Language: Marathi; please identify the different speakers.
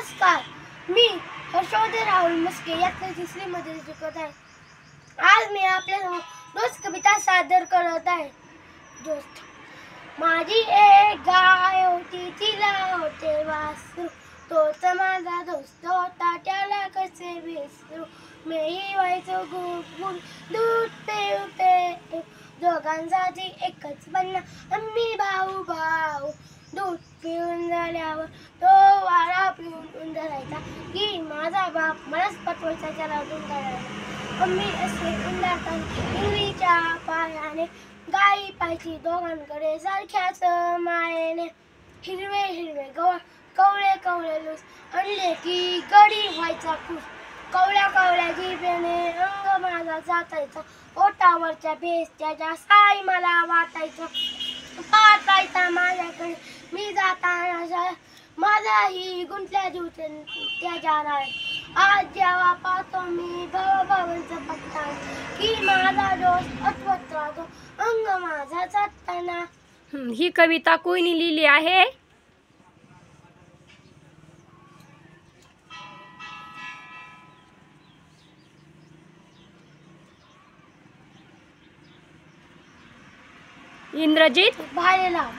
Speaker 1: नमस्कार, मी हर्षवर्धन राहुल मस्के यातल्या तिसरीमध्ये शिकत आहे. आज मी आपल्यासमोर दोस्त कविता सादर करत आहे. दोस्त माझी एक गाय होती, तिला होते वासरू, तोच माझा दोस्त होता, त्याला कसे विसरू. मीही व्हायचो गुबगुब, दूध पिऊ पिऊ, दोघांसाठी एकच बनला आम्ही भाऊ भाऊ. दूध पिऊन झाल्यावर तो वारा पिऊन धरायचा की माझा बाप मलाच पटवायचा, त्याला दूध काढायला. आम्ही असे उंडारताना इंगळीच्या पायाने गाई पायची दोघांकडे सारख्याच मायेने. हिरवे हिरवे गवळ, कवळे कवळे लूस, आणले की गडी व्हायचा खुश. कवळ्या कवळ्या जिभेने अंग माझा जातायचा, ओटावरच्या भेस त्याच्या साई मला वाटायचं. पाहतायचा माझ्याकडे मी जाताना माझाही गुंतल्या जीव त्याच्या राय. आज जेव्हा पाहतो मी भावाभावांचा पत्ता की माझा दोस्त आठवत राहतो अंग माझा जाताना.
Speaker 2: ही कविता कोणी लिहिली आहे? इंद्रजित
Speaker 1: भालेराव.